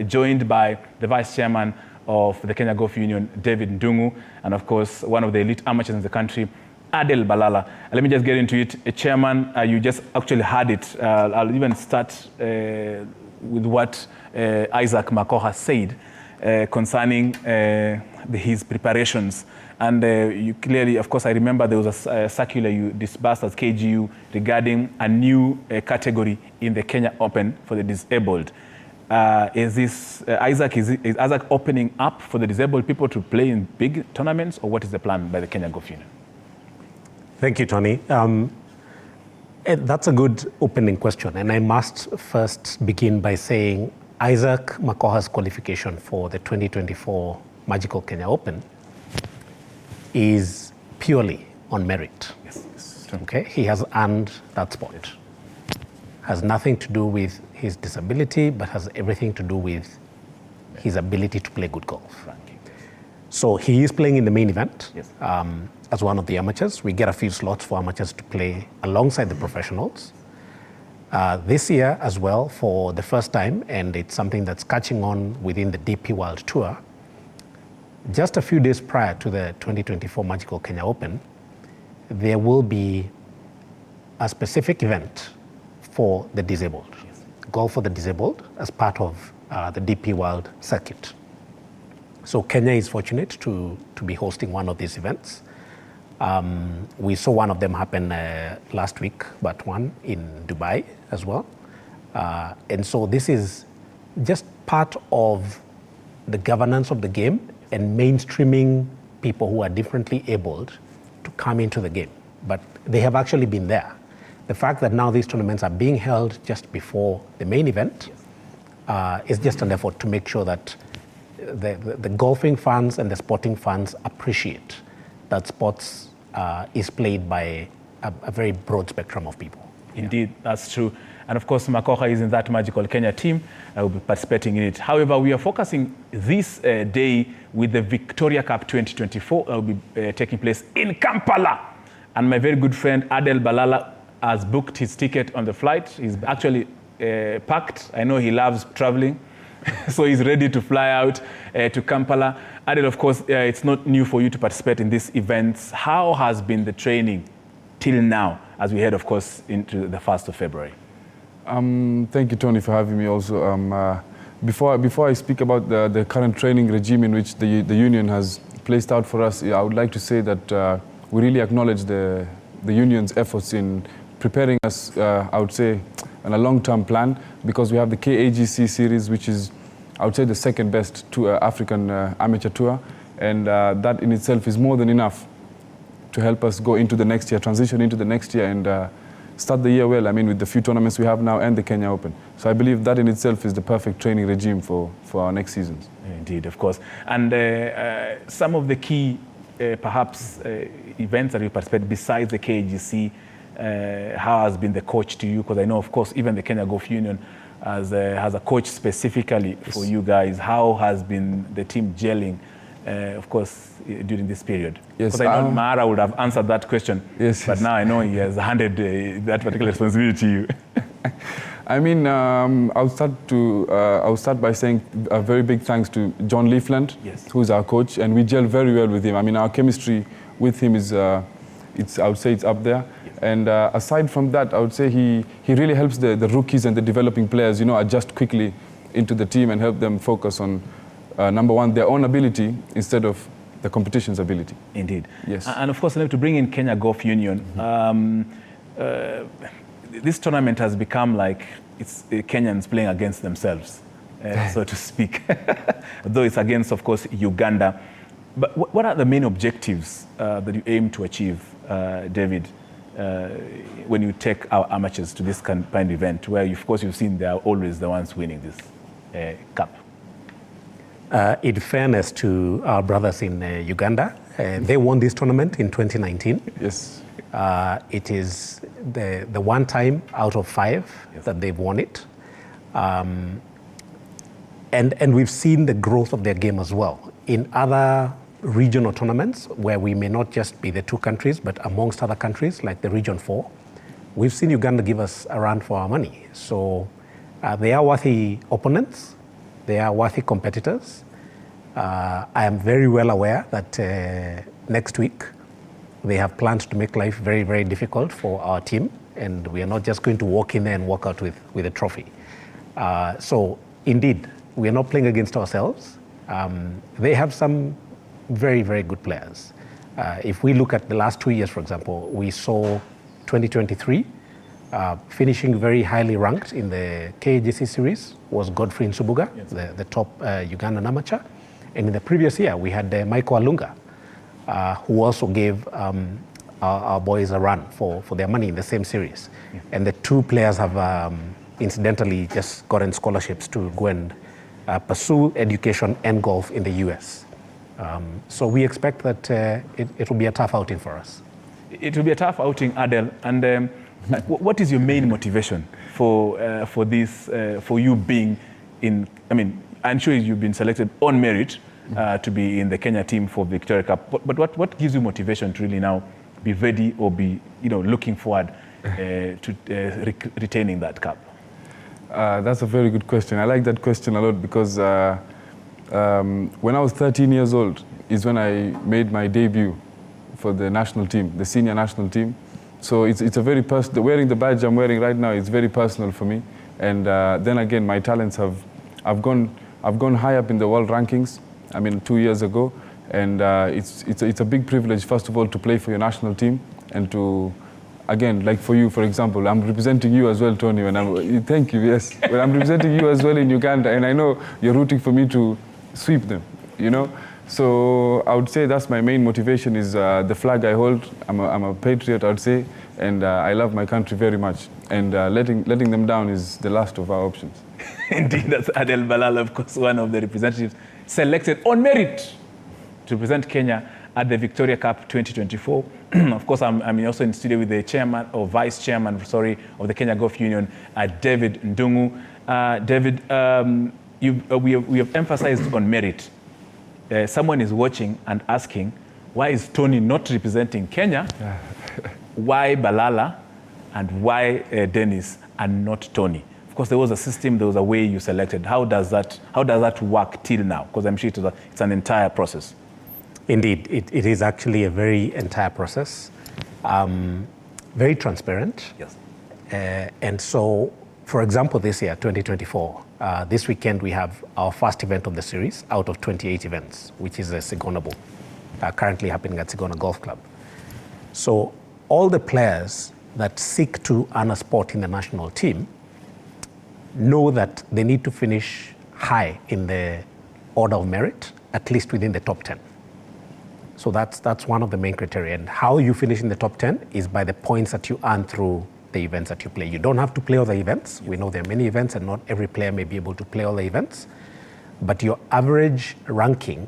joined by the Vice Chairman of the Kenya Golf Union, David Ndungu, and of course, one of the elite amateurs in the country, Adel Balala. Let me just get into it. Chairman, you just actually had it. I'll even start with what Isaac Makoha said concerning his preparations. And you clearly, of course, I remember there was a circular you disbursed as KGU regarding a new category in the Kenya Open for the disabled. Is this, Isaac, is Isaac opening up for the disabled people to play in big tournaments, or what is the plan by the Kenya Golf Union? Thank you, Tony. That's a good opening question, and I must first begin by saying Isaac Makoha's qualification for the 2024 Magical Kenya Open is purely on merit. Yes. Okay, he has earned that spot. Has nothing to do with his disability, but has everything to do with his ability to play good golf. So he is playing in the main event. Yes. As one of the amateurs. We get a few slots for amateurs to play alongside the professionals. This year as well, for the first time, and it's something that's catching on within the DP World Tour, just a few days prior to the 2024 Magical Kenya Open, there will be a specific event for the disabled, Golf for the Disabled, as part of the DP World circuit. So Kenya is fortunate to be hosting one of these events. We saw one of them happen last week, but one in Dubai as well. And so this is just part of the governance of the game and mainstreaming people who are differently abled to come into the game. But they have actually been there. The fact that now these tournaments are being held just before the main event is just an effort to make sure that the golfing fans and the sporting fans appreciate that sports is played by a very broad spectrum of people. Indeed, that's true. And of course, Makoha is in that Magical Kenya team. I will be participating in it. However, we are focusing this day with the Victoria Cup 2024 that will be taking place in Kampala. And my very good friend, Adel Balala, has booked his ticket on the flight. He's actually packed. I know he loves traveling. So he's ready to fly out to Kampala. Adel, of course, it's not new for you to participate in these events. How has been the training till now, as we head, of course, into the 1st of February? Thank you, Tony, for having me also. Before I speak about the current training regime in which the union has placed out for us, I would like to say that we really acknowledge the union's efforts in preparing us, I would say, on a long-term plan, because we have the KAGC series, which is, I would say, the second best African amateur tour, and that in itself is more than enough to help us go into the next year, transition into the next year, and start the year well. I mean, with the few tournaments we have now and the Kenya Open. So I believe that in itself is the perfect training regime for our next seasons. Indeed, of course. And some of the key, perhaps, events that you participate besides the KAGC, how has been the coach to you? Because I know, of course, even the Kenya Golf Union has a coach specifically for you guys. How has been the team gelling, of course, during this period? Yes, because I know Mara would have answered that question. Yes, but now I know he has handed that particular responsibility to you. I mean, I'll start by saying a very big thanks to John Leafland, yes, who's our coach, and we gel very well with him. I mean, our chemistry with him is, I would say it's up there. And aside from that, I would say he really helps the rookies and the developing players, adjust quickly into the team and help them focus on, number one, their own ability instead of the competition's ability. Indeed. Yes. And of course, to bring in Kenya Golf Union, this tournament has become like it's Kenyans playing against themselves, so to speak, though it's against, of course, Uganda. But what are the main objectives that you aim to achieve, David, when you take our amateurs to this kind of event, where, of course, you've seen they are always the ones winning this cup? In fairness to our brothers in Uganda, they won this tournament in 2019. Yes. It is the one time out of 5 yes, that they've won it. And we've seen the growth of their game as well. In other regional tournaments, where we may not just be the 2 countries, but amongst other countries, like the Region 4, we've seen Uganda give us a run for our money. So they are worthy opponents. They are worthy competitors. I am very well aware that next week they have plans to make life very, very difficult for our team, and we are not just going to walk in there and walk out with a trophy. So indeed, we are not playing against ourselves. They have some very, very good players. If we look at the last 2 years, for example, we saw 2023 finishing very highly ranked in the KGC series was Godfrey Nsubuga, yes, the top Ugandan amateur. And in the previous year, we had Michael Alunga, who also gave our boys a run for their money in the same series. Yeah. And the two players have incidentally just gotten scholarships to go and pursue education and golf in the US. So we expect that it will be a tough outing for us. It will be a tough outing, Adel. And what is your main motivation for this, for you being in, I mean, I'm sure you've been selected on merit to be in the Kenya team for Victoria Cup. But what gives you motivation to really now be ready or be, looking forward to retaining that cup? That's a very good question. I like that question a lot because when I was 13 years old is when I made my debut for the national team, the senior national team. So it's a very personal, wearing the badge I'm wearing right now, it's very personal for me. And then again, my talents I've gone high up in the world rankings, 2 years ago. And it's a big privilege, first of all, to play for your national team and to, again, like for you, for example, I'm representing you as well, Tony. Thank you, yes. But I'm representing you as well in Uganda, and I know you're rooting for me to sweep them, So I would say that's my main motivation is the flag I hold. I'm a patriot, I would say, and I love my country very much. And letting them down is the last of our options. Indeed, that's Adel Balala, of course, one of the representatives selected on merit to represent Kenya at the Victoria Cup 2024. Of course, I'm also in studio with the chairman or vice chairman, of the Kenya Golf Union, David Ndungu. David, we have emphasized on merit. Someone is watching and asking, why is Tony not representing Kenya? Why Balala and why Dennis and not Tony? Of course, there was a system, there was a way you selected. How does that work till now? Because I'm sure it's an entire process. Indeed, it is actually a very entire process, very transparent. Yes. And so, for example, this year, 2024, this weekend we have our first event of the series out of 28 events, which is a Sigona Bowl, currently happening at Sigona Golf Club. So all the players that seek to earn a spot in the national team know that they need to finish high in the order of merit, at least within the top 10. So that's one of the main criteria. And how you finish in the top 10 is by the points that you earn through the events that you play. You don't have to play all the events. We know there are many events and not every player may be able to play all the events. But your average ranking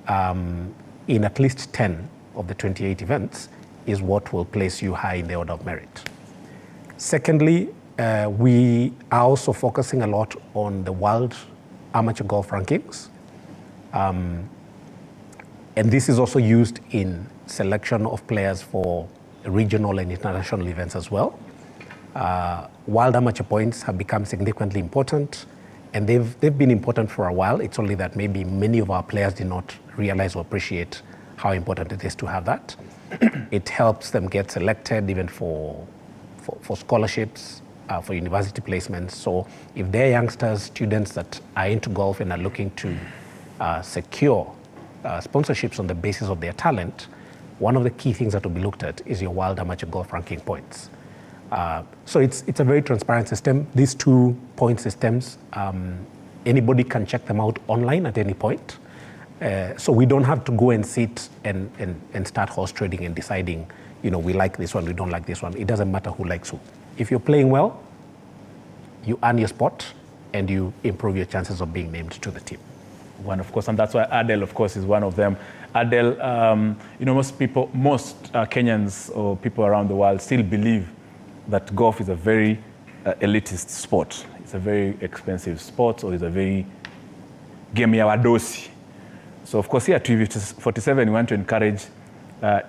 in at least 10 of the 28 events is what will place you high in the order of merit. Secondly, we are also focusing a lot on the world amateur golf rankings. And this is also used in selection of players for regional and international events as well. World amateur points have become significantly important, and they've been important for a while. It's only that maybe many of our players did not realize or appreciate how important it is to have that. It helps them get selected even for scholarships, for university placements. So if they're youngsters, students that are into golf and are looking to secure sponsorships on the basis of their talent, one of the key things that will be looked at is your world amateur golf ranking points. So it's a very transparent system. These 2 point systems, anybody can check them out online at any point. So we don't have to go and sit and start horse trading and deciding, we like this one, we don't like this one. It doesn't matter who likes who. If you're playing well, you earn your spot and you improve your chances of being named to the team. One, of course, and that's why Adel, of course, is one of them. Adel, most Kenyans or people around the world still believe that golf is a very elitist sport. It's a very expensive sport, or it's a very game ya wadosi. So, of course, here at TV47, we want to encourage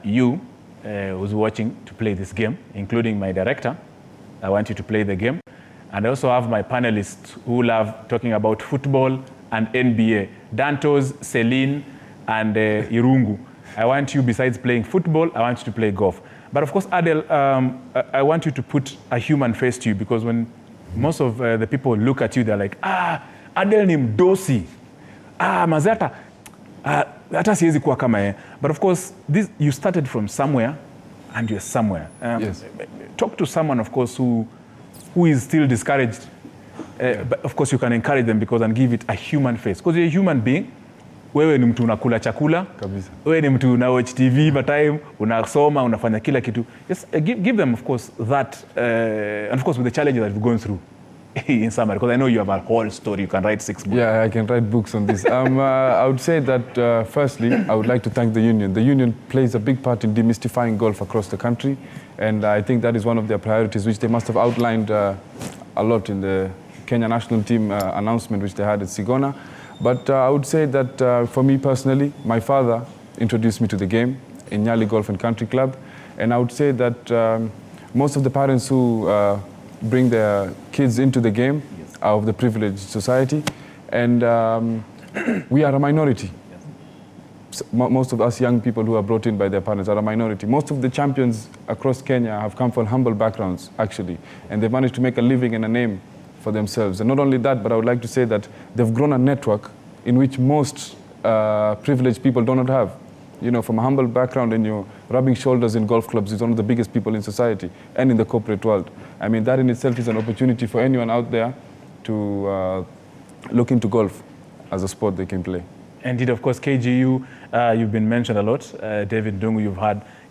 you who's watching to play this game, including my director. I want you to play the game. And I also have my panelists who love talking about football and NBA. Dantos, Celine, and Irungu. I want you, besides playing football, I want you to play golf. But of course, Adel, I want you to put a human face to you, because when most of the people look at you, they're like, Adel ni mdosi. Mazata. Hata siwezi kuwa kama yeye. But of course, you started from somewhere and you're somewhere. Yes. Talk to someone, of course, who is still discouraged. But of course, you can encourage them and give it a human face. Because you're a human being. Wewe ni mtu unakula chakula. Kabisa. Wewe ni mtu una watch TV time, unasoma, unafanya kila kitu. Yes, give them, of course, that, and of course, with the challenges that we've gone through. In summary, because I know you have a whole story. You can write 6 books. Yeah, I can write books on this. I would say that, firstly, I would like to thank the union. The union plays a big part in demystifying golf across the country, and I think that is one of their priorities, which they must have outlined a lot in the Kenya national team announcement, which they had at Sigona. But I would say that for me personally, my father introduced me to the game in Nyali Golf and Country Club, and I would say that most of the parents who bring their kids into the game are of the privileged society, and we are a minority. Yes. Most of us young people who are brought in by their parents are a minority. Most of the champions across Kenya have come from humble backgrounds, actually, and they've managed to make a living and a name for themselves. And not only that, but I would like to say that they've grown a network in which most privileged people do not have. You know, from a humble background, and you're rubbing shoulders in golf clubs with one of the biggest people in society and in the corporate world. I mean, that in itself is an opportunity for anyone out there to look into golf as a sport they can play. Indeed, of course, KGU, you've been mentioned a lot. David Ndungu,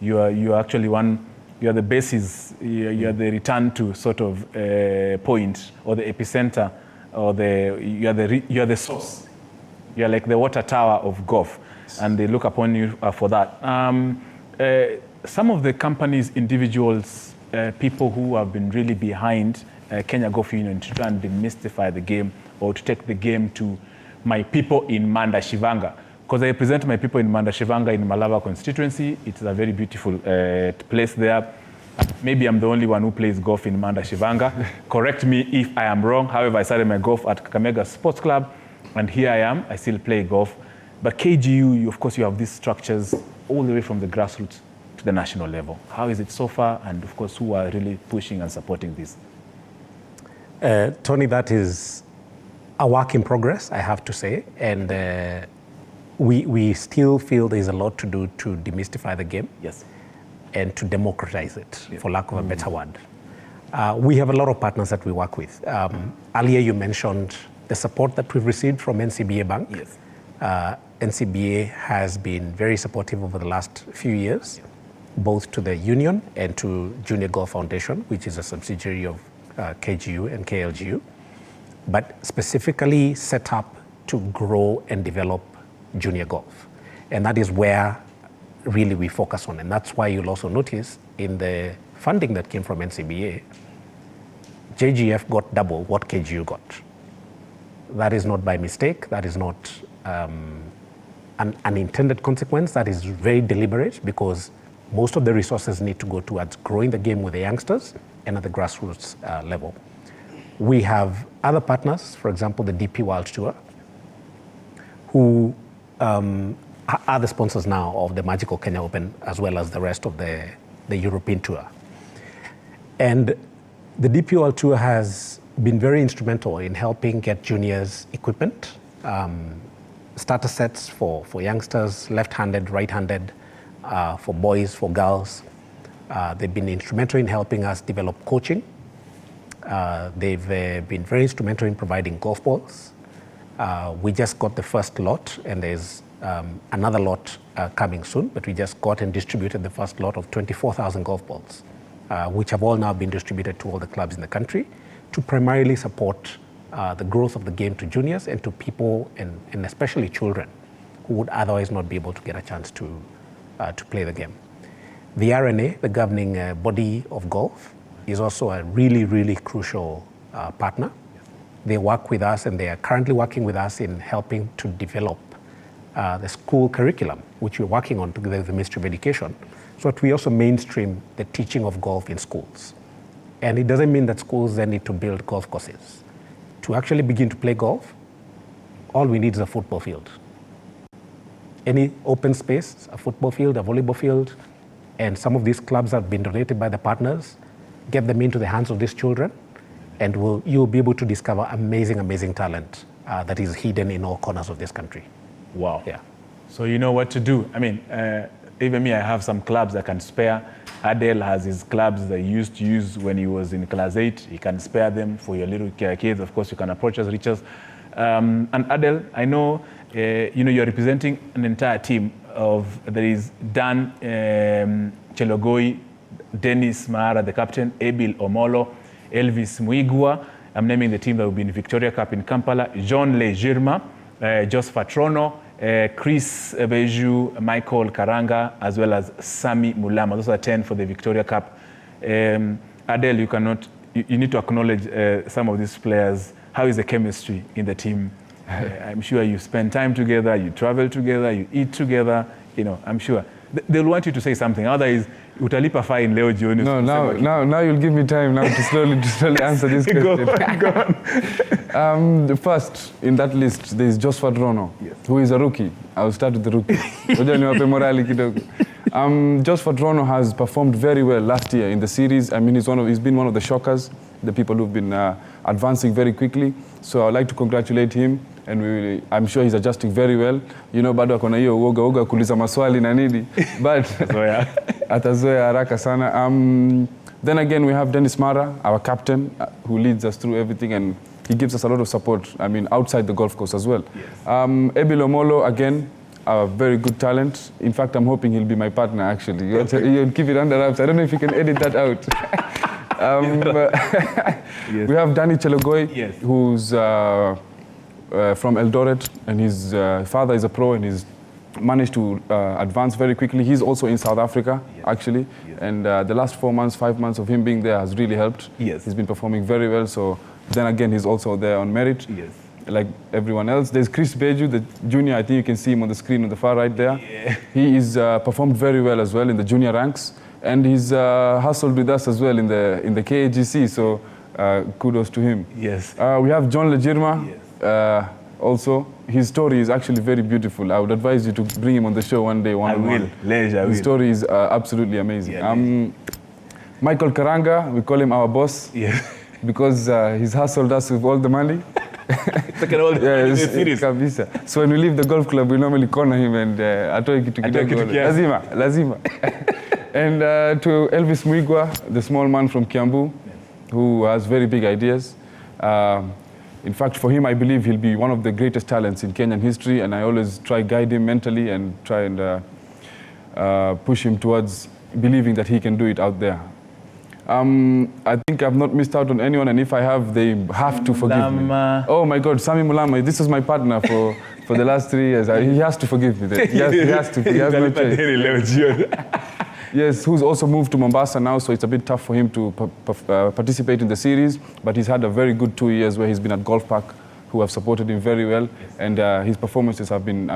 you're actually you are the basis, you are the return to sort of point, or the epicenter, or you are the source. You are like the water tower of golf. And they look upon you for that. Some of the companies, individuals, people who have been really behind Kenya Golf Union to try and demystify the game, or to take the game to my people in Manda Shivanga. Because I represent my people in Manda Shivanga in Malava constituency. It's a very beautiful place there. Maybe I'm the only one who plays golf in Manda Shivanga. Correct me if I am wrong. However, I started my golf at Kakamega Sports Club, and here I am. I still play golf. But KGU, of course, you have these structures all the way from the grassroots to the national level. How is it so far? And of course, who are really pushing and supporting this? Tony, that is a work in progress, I have to say. And we still feel there's a lot to do to demystify the game. Yes. And to democratize it, for lack of a better word. We have a lot of partners that we work with. Earlier, you mentioned the support that we've received from NCBA Bank. Yes. NCBA has been very supportive over the last few years, both to the union and to Junior Golf Foundation, which is a subsidiary of KGU and KLGU, but specifically set up to grow and develop junior golf. And that is where really we focus on. And that's why you'll also notice in the funding that came from NCBA, JGF got double what KGU got. That is not by mistake. That is not an unintended consequence. That is very deliberate, because most of the resources need to go towards growing the game with the youngsters and at the grassroots level. We have other partners, for example, the DP World Tour, who are the sponsors now of the Magical Kenya Open, as well as the rest of the European Tour. And the DP World Tour has been very instrumental in helping get juniors equipment, starter sets for youngsters, left-handed, right-handed, for boys, for girls. They've been instrumental in helping us develop coaching. They've been very instrumental in providing golf balls. We just got the first lot, and there's another lot coming soon, but we just got and distributed the first lot of 24,000 golf balls, which have all now been distributed to all the clubs in the country to primarily support the growth of the game to juniors and to people, and especially children, who would otherwise not be able to get a chance to play the game. The RNA, the governing body of golf, is also a really, really crucial partner. They work with us, and they are currently working with us in helping to develop the school curriculum, which we're working on together with the Ministry of Education, so that we also mainstream the teaching of golf in schools. And it doesn't mean that schools then need to build golf courses. To actually begin to play golf, all we need is a football field. Any open space, a football field, a volleyball field, and some of these clubs have been donated by the partners, get them into the hands of these children, and you'll be able to discover amazing, amazing talent that is hidden in all corners of this country. Wow. Yeah. So you know what to do. I mean, even me, I have some clubs I can spare. Adel has his clubs that he used to use when he was in class 8. He can spare them for your little kids. Of course, you can approach us, reach us. And Adel, I know, you're representing an entire team there is Dan Chelogoi, Dennis Mahara, the captain, Ebil Omolo, Elvis Muigwa. I'm naming the team that will be in Victoria Cup in Kampala. John Lejirma, Jos Fatrono, Chris Beju, Michael Karanga, as well as Sami Mulama. Those are 10 for the Victoria Cup. Adel, you need to acknowledge some of these players. How is the chemistry in the team? I'm sure you spend time together, you travel together, you eat together. I'm sure they'll want you to say something. Otherwise, utalipa fine leo jioni. No, now you'll give me time now to slowly answer this question. Go on. First in that list, there is Joshua Drono, who is a rookie. I'll start with the rookie. Joshua Drono has performed very well last year in the series. I mean, he's been one of the shockers, the people who've been advancing very quickly. So I'd like to congratulate him, and I'm sure he's adjusting very well. Bado akona hiyo uoga kuuliza maswali na nini, but atazoea haraka sana. Then again, we have Dennis Mara, our captain, who leads us through everything, and he gives us a lot of support, I mean, outside the golf course as well. Yes. Ebil Omolo, again, a very good talent. In fact, I'm hoping he'll be my partner, actually. You'll keep it under wraps. I don't know if you can edit that out. Yes. We have Danny Chelogoi, yes, who's from Eldoret, and his father is a pro, and he's managed to advance very quickly. He's also in South Africa, yes, actually, yes, and the last 5 months of him being there has really helped. Yes. He's been performing very well, so then again, he's also there on merit, yes, like everyone else. There's Chris Beju, the junior. I think you can see him on the screen on the far right there. Yeah. He is performed very well as well in the junior ranks, and he's hustled with us as well in the KAGC, so kudos to him. Yes. We have John Lejirma, yes, also. His story is actually very beautiful. I would advise you to bring him on the show one day, one-on-one. His story is absolutely amazing. Yeah, Michael Karanga, we call him our boss, yes, because he's hustled us with all the money. So when we leave the golf club, we normally corner him and atoe kitu kidogo. Lazima. And to Elvis Muigwa, the small man from Kiambu, who has very big ideas. In fact, for him, I believe he'll be one of the greatest talents in Kenyan history, and I always try guide him mentally and try and push him towards believing that he can do it out there. I think I've not missed out on anyone, and if I have, they have to forgive me. Oh my God, Sami Mulama, this is my partner for the last 3 years. He has to forgive me. He has to. He has no choice. Yes, who's also moved to Mombasa now, so it's a bit tough for him to participate in the series, but he's had a very good 2 years where he's been at Golf Park, who have supported him very well, yes, and his performances have been,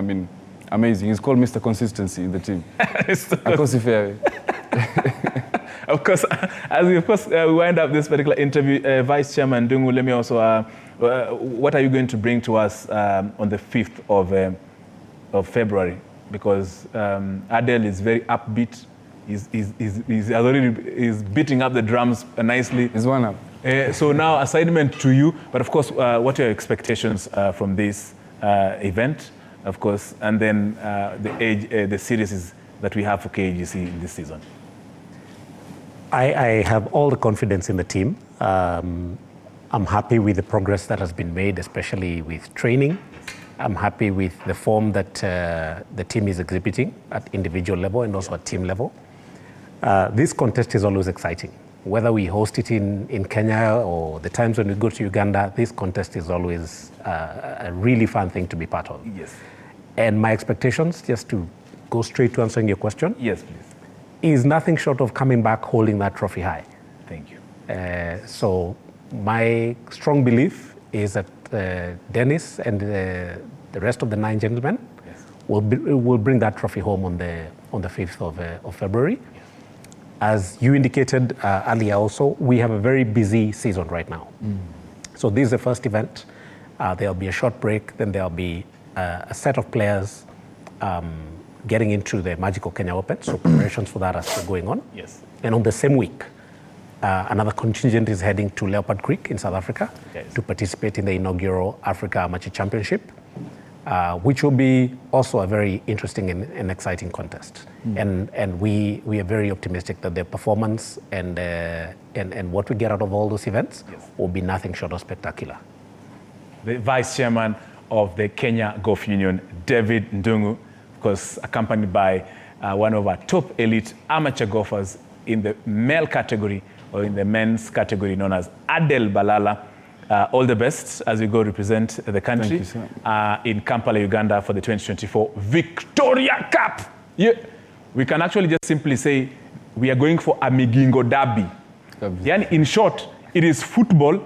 amazing. He's called Mr. Consistency in the team. Of course, as we wind up this particular interview, Vice Chairman Dungu, let me also, what are you going to bring to us on the 5th of February? Because Adel is very upbeat. He's beating up the drums nicely. He's one up. So now assignment to you, but of course, what are your expectations from this event, of course, and then the series that we have for KAGC in this season? I have all the confidence in the team. I'm happy with the progress that has been made, especially with training. I'm happy with the form that the team is exhibiting at individual level and also at team level. This contest is always exciting. Whether we host it in Kenya or the times when we go to Uganda, this contest is always a really fun thing to be part of. Yes. And my expectations, just to go straight to answering your question. Yes, please. Is nothing short of coming back holding that trophy high. Thank you. So my strong belief is that Dennis and the rest of the 9 gentlemen, yes, will bring that trophy home on the 5th of February. Yes. As you indicated earlier also, we have a very busy season right now. So this is the first event. There'll be a short break, then there'll be a set of players getting into the Magical Kenya Open. So preparations for that are still going on. Yes. And on the same week, another contingent is heading to Leopard Creek in South Africa to participate in the inaugural Africa Amateur Championship, which will be also a very interesting and exciting contest. And we are very optimistic that the performance and what we get out of all those events will be nothing short of spectacular. The Vice Chairman of the Kenya Golf Union, David Ndungu, of course, accompanied by one of our top elite amateur golfers in the male category or in the men's category known as Adel Balala. All the best as you go represent the country in Kampala, Uganda for the 2024 Victoria Cup. Yeah. We can actually just simply say we are going for a Migingo Derby. Yani, in short, it is football,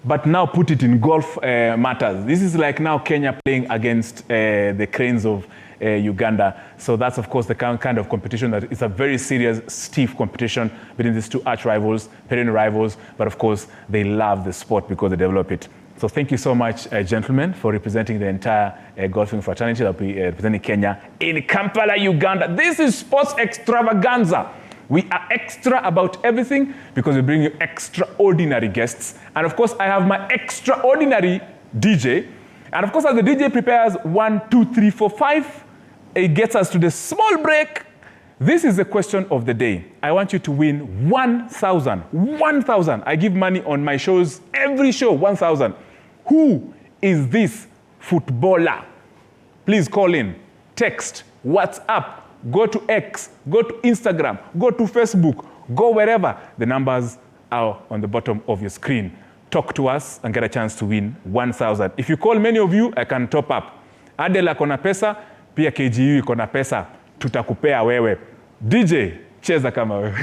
but now put it in golf matters. This is like now Kenya playing against the Cranes of Uganda. So that's, of course, the kind of competition that is a very serious, stiff competition between these two arch rivals, perennial rivals. But, of course, they love the sport because they develop it. So thank you so much, gentlemen, for representing the entire golfing fraternity that will be representing Kenya in Kampala, Uganda. This is Sports Extravaganza. We are extra about everything because we bring you extraordinary guests. And, of course, I have my extraordinary DJ. And, of course, as the DJ prepares 1, 2, 3, 4, 5, it gets us to the small break. This is the question of the day. I want you to win 1,000. 1,000. I give money on my shows, every show, 1,000. Who is this footballer? Please call in, text, WhatsApp, go to X, go to Instagram, go to Facebook, go wherever. The numbers are on the bottom of your screen. Talk to us and get a chance to win 1,000. If you call many of you, I can top up. Adela ako na pesa, pia KGU iko na pesa, tutakupea wewe. DJ, cheza kama wewe.